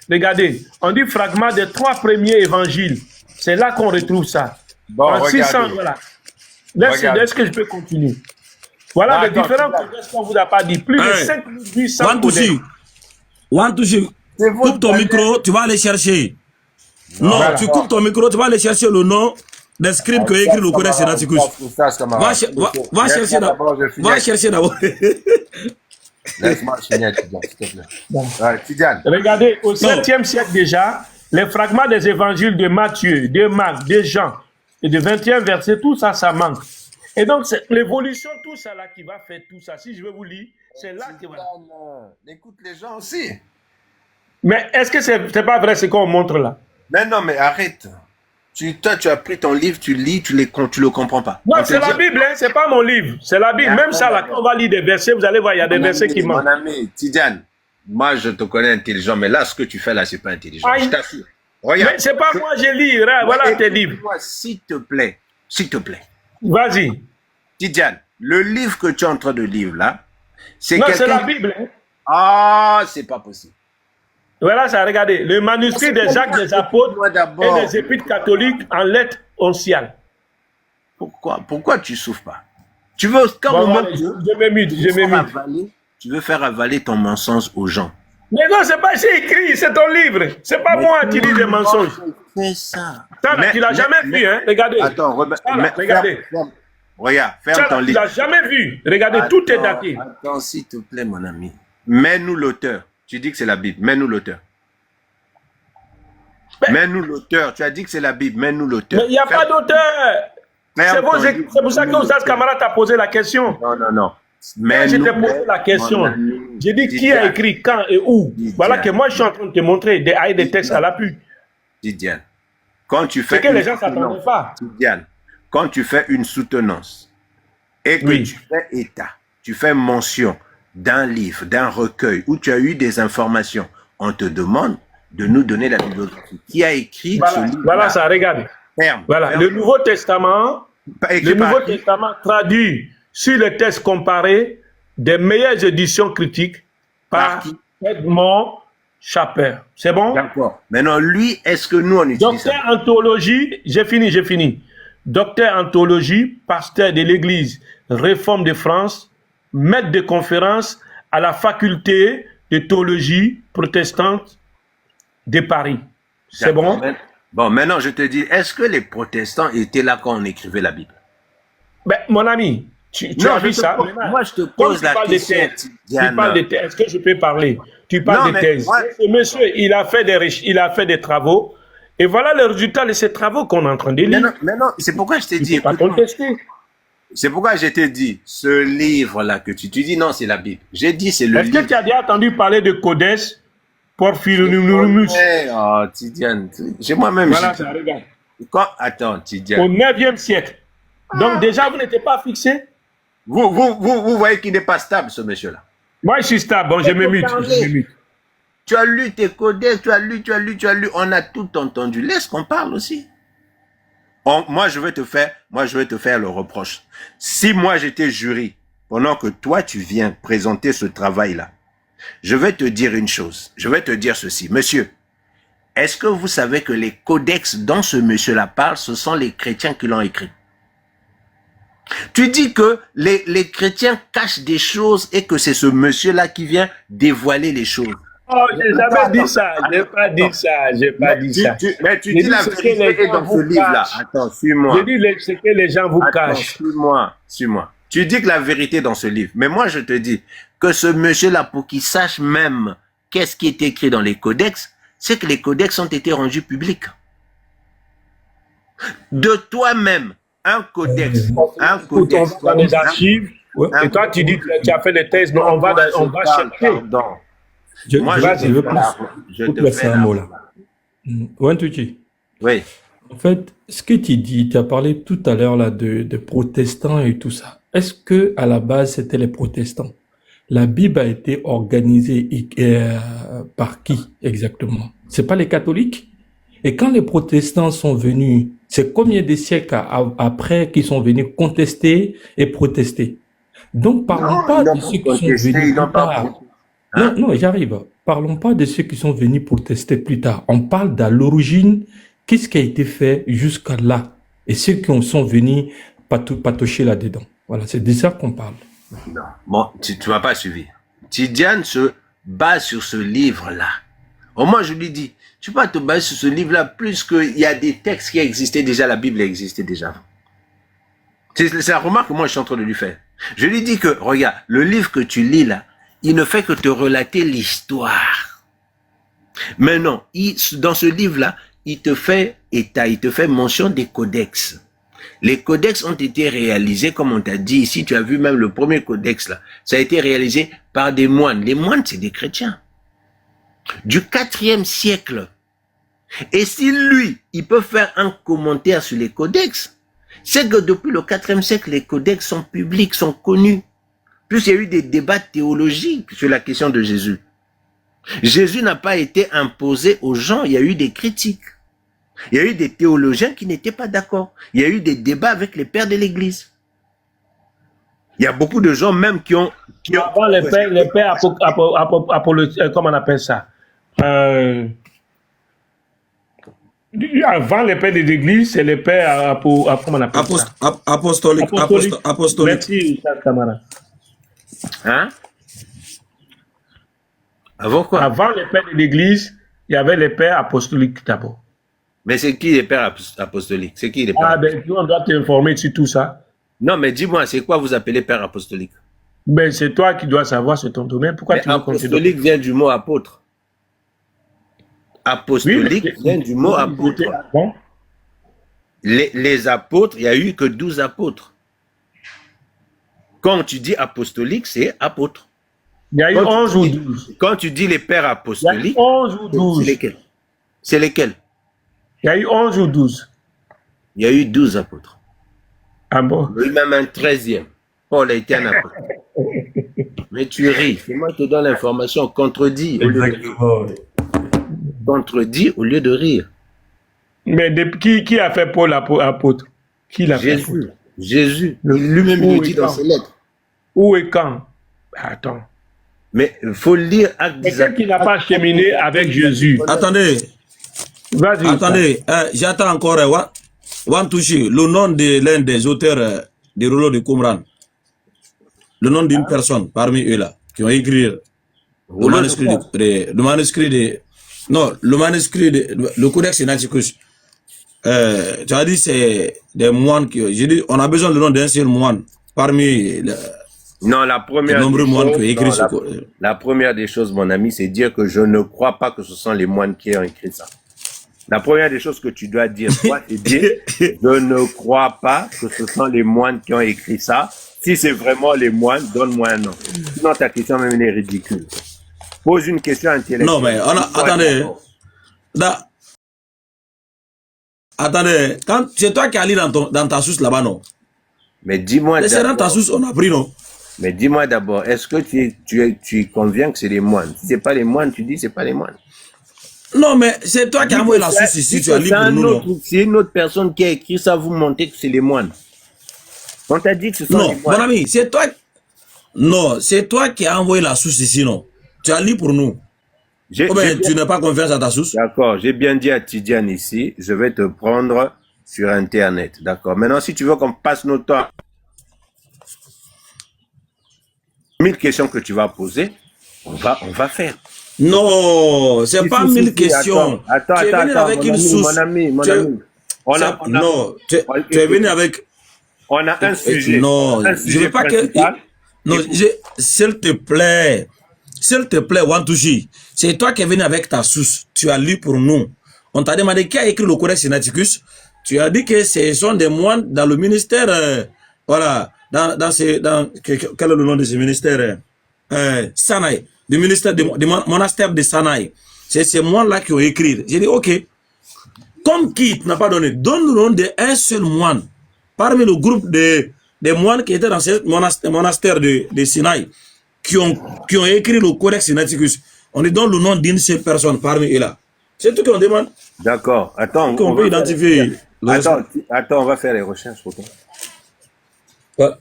regardez, on dit fragment des 3 premiers évangiles. C'est là qu'on retrouve ça. Bon, en 600, regardez. voilà. Est-ce que je peux continuer? Voilà les différents codex qu'on vous a pas dit. Plus de 5800 codex. Wantouchi, coupe ton micro, tu vas aller chercher. Non, voilà. Tu coupes ton micro, tu vas aller chercher le nom des scripts que écrit le codex Sinaticus. Va chercher d'abord. Laisse-moi finir, Tidiane. Regardez, au 7e siècle déjà, les fragments des évangiles de Matthieu, de Marc, de Jean et de 21 versets, tout ça, ça manque. Et donc, c'est l'évolution, tout ça là qui va faire tout ça. Si je veux vous lire, c'est là que voilà. Écoute les gens aussi. Mais est-ce que c'est pas vrai ce qu'on montre là? Mais non, mais arrête. Toi, tu as pris ton livre, tu lis, tu le comprends pas. Non, c'est la Bible, hein, c'est pas mon livre. C'est la Bible. Même ça, là, quand on va lire des versets, vous allez voir, il y a des versets qui manquent. Mon ami, Tidiane, moi, je te connais intelligent, mais là, ce que tu fais là, c'est pas intelligent. Je t'assure. Regarde. Mais c'est pas moi, je lis. Voilà tes livres. S'il te plaît. Vas-y. Tidiane, le livre que tu es en train de lire là, c'est non, c'est la Bible. Hein. Ah, c'est pas possible. Voilà ça, regardez. Le manuscrit des Actes des Apôtres et des Épîtres catholiques en lettres onciales. Pourquoi tu souffres pas? Tu veux je m'émute. Tu veux faire avaler ton mensonge aux gens. Mais non, c'est pas écrit, c'est ton livre. C'est pas moi qui dis des mensonges. C'est ça. Tu l'as jamais vu, hein? Regardez. Attends, regardez. Regarde, ferme ton livre. Tu l'as jamais vu. Regardez, tout est daté. Attends, s'il te plaît, mon ami. Mets-nous l'auteur. Tu dis que c'est la Bible. Mets-nous l'auteur. Mets-nous l'auteur. Tu as dit que c'est la Bible. Mets-nous l'auteur. Mais il n'y a pas d'auteur. C'est pour ça que Oustaz Camara t'a posé la question. Non. Mais je t'ai posé la question. J'ai dit qui a écrit, quand et où. Voilà que moi je suis en train de te montrer des textes à l'appui. Didiane, quand tu fais. C'est que les gens ne s'attendaient pas. Didiane, quand tu fais une soutenance et que tu fais état, tu fais mention d'un livre, d'un recueil où tu as eu des informations, on te demande de nous donner la bibliographie. Qui a écrit ce livre? Voilà ça, regardez. Voilà, le Nouveau Testament, traduit sur les textes comparés des meilleures éditions critiques par Edmond Chaper. C'est bon? D'accord. Maintenant, lui, est-ce que nous, on utilise Docteur en théologie, j'ai fini. Docteur en théologie, pasteur de l'Église Réforme de France, maître de conférence à la faculté de théologie protestante de Paris. C'est bon? Bon, maintenant, je te dis, est-ce que les protestants étaient là quand on écrivait la Bible? Ben, mon ami, tu as vu ça? Moi, je te pose la question. Tu parles des thèses. Est-ce que je peux parler? Tu parles des thèses. Ce monsieur, il a fait des travaux. Et voilà le résultat de ces travaux qu'on est en train de lire. Mais non, c'est pourquoi je t'ai dit. Pas contester. C'est pourquoi je t'ai dit, ce livre-là que tu dis, non, c'est la Bible. J'ai dit, c'est le livre. Est-ce que tu as déjà entendu parler de Codex Porphyromunus? Oh, Tidiane, j'ai moi-même. Voilà, ça, regarde. Attends, Tidiane. Au 9e siècle. Donc déjà, vous n'étiez pas fixé? Vous voyez qu'il n'est pas stable, ce monsieur-là. Moi, je suis stable. Bon, je me mute. Tu as lu tes codex, tu as lu. On a tout entendu. Laisse qu'on parle aussi. Moi, je vais te faire le reproche. Si moi, j'étais jury, pendant que toi, tu viens présenter ce travail-là, je vais te dire une chose. Je vais te dire ceci. Monsieur, est-ce que vous savez que les codex dont ce monsieur-là parle, ce sont les chrétiens qui l'ont écrit? Tu dis que les chrétiens cachent des choses et que c'est ce monsieur-là qui vient dévoiler les choses. Oh, j'ai jamais dit ça. J'ai pas dit ça. Mais tu dis la vérité dans ce livre-là. Attends, suis-moi. Je dis ce que les gens vous cachent. Suis-moi. Tu dis que la vérité dans ce livre. Mais moi, je te dis que ce monsieur-là, pour qu'il sache même qu'est-ce qui est écrit dans les codex, c'est que les codex ont été rendus publics. De toi-même, un codex. Dans les archives. Et toi, tu dis que tu as fait des thèses. Non, on va chercher. Je veux placer un mot là. Wantouchi. Oui. En fait, ce que tu dis, tu as parlé tout à l'heure là de protestants et tout ça. Est-ce que à la base c'était les protestants? La Bible a été organisée par qui exactement? C'est pas les catholiques? Et quand les protestants sont venus, c'est combien de siècles après qu'ils sont venus contester et protester? Donc parlons pas de ceux qui sont venus plus tard. Non, j'arrive. parlons pas de ceux qui sont venus protester plus tard. On parle d'à l'origine, qu'est-ce qui a été fait jusqu'à là. Et ceux qui sont venus pataucher là-dedans. Voilà, c'est de ça qu'on parle. Non. Bon, tu m'as pas suivi. Tidiane se base sur ce livre-là. Au moins, je lui dis, tu peux pas te baser sur ce livre-là plus qu'il y a des textes qui existaient déjà, la Bible existait déjà. C'est la remarque que moi, je suis en train de lui faire. Je lui dis que, regarde, le livre que tu lis là, il ne fait que te relater l'histoire. Mais non, dans ce livre-là, il te fait état, il te fait mention des codex. Les codex ont été réalisés, comme on t'a dit ici, tu as vu même le premier codex là, ça a été réalisé par des moines. Les moines, c'est des chrétiens. Du 4e siècle. Et si lui, il peut faire un commentaire sur les codex, c'est que depuis le 4e siècle, les codex sont publics, sont connus. Plus il y a eu des débats théologiques sur la question de Jésus. Jésus n'a pas été imposé aux gens, il y a eu des critiques. Il y a eu des théologiens qui n'étaient pas d'accord. Il y a eu des débats avec les pères de l'Église. Il y a beaucoup de gens même qui ont... Avant les pères comment on appelle ça? Avant les pères de l'Église, c'est les pères comment on appelle ça? Apostolique. Merci, camarade. Hein? Avant quoi? Avant les pères de l'Église, il y avait les pères apostoliques d'abord. Mais c'est qui les pères apostoliques? C'est qui les pères? Ah ben, on doit t'informer sur tout ça. Non, mais dis-moi, c'est quoi vous appelez père apostolique? Ben, c'est toi qui dois savoir, c'est ton domaine. Pourquoi tu veux apostolique vient du mot apôtre. Apostolique vient du mot apôtre. Les apôtres, il n'y a eu que 12 apôtres. Quand tu dis apostolique, c'est apôtre. Il y a eu 11 ou 12. Quand tu dis les pères apostoliques, il y a eu 11 ou 12. C'est lesquels? C'est lesquels? Il y a eu 11 ou 12. Il y a eu 12 apôtres. Ah bon? Il y a eu même un 13e. Paul a été un apôtre. Mais tu ris. Moi, je te donne l'information. Contredit au lieu de rire. Contredit au lieu de rire. Mais qui a fait Paul apôtre? Qui l'a fait? Jésus. Jésus. Lui-même, il le dit dans ses lettres. Où et quand? Attends. Mais il faut lire Actes des Quelqu'un qui n'a pas cheminé avec Jésus. Attendez. Vas-y. Attendez. J'attends encore. Wantouchi, le nom de l'un des auteurs des rouleaux de Qumran. Le nom d'une personne parmi eux là, qui ont écrit le Codex Sinaiticus. Tu as dit c'est des moines qui. J'ai dit on a besoin du nom d'un seul moine parmi non, la première les nombreux moines qui ont écrit ce la première des choses, mon ami, c'est dire que je ne crois pas que ce sont les moines qui ont écrit ça. La première des choses que tu dois dire, toi, c'est dire je ne crois pas que ce sont les moines qui ont écrit ça. Si c'est vraiment les moines, donne-moi un nom. Sinon, ta question même est ridicule. Pose une question intellectuelle. Non, mais attendez. Attendez, c'est toi qui as lu dans ta source là-bas, non? Mais dis-moi d'abord. C'est dans ta source, on a pris, non? Mais dis-moi d'abord, est-ce que tu conviens que c'est les moines? Si c'est pas les moines, tu dis c'est pas les moines. Non, mais c'est toi qui as envoyé la source ici, tu as lu pour nous, non? C'est une autre personne qui a écrit ça, vous montez que c'est les moines. On t'a dit que ce sont les moines. Non, mon ami, c'est toi. Non, c'est toi qui as envoyé la source ici, non? Tu as lu pour nous. Tu n'as pas confiance à ta source? D'accord, j'ai bien dit à Tidiane ici, je vais te prendre sur Internet. D'accord. Maintenant, si tu veux qu'on passe notre temps, 1000 questions que tu vas poser, on va faire. Non, c'est pas 1000 questions. Attends, tu es venu avec une source. Mon ami. Non, tu es venu avec. On a un sujet. Non, je veux pas que. Non, s'il te plaît, Wantouchi, c'est toi qui es venu avec ta source. Tu as lu pour nous. On t'a demandé qui a écrit le Codex Sinaiticus. Tu as dit que ce sont des moines dans le ministère. Voilà. Quel est le nom de ce ministère? Sanaï. Du ministère du monastère de Sanaï. C'est ces moines-là qui ont écrit. J'ai dit, ok. Comme qui n'a pas donné, donne le nom d'un seul moine. Parmi le groupe des moines qui étaient dans ce monastère de Sinaï, qui ont écrit le Codex Sinaiticus. On lui donne le nom d'une seule personne parmi eux là. C'est tout qu'on demande. D'accord. Attends. On peut identifier. Attends, on va faire les recherches pour toi.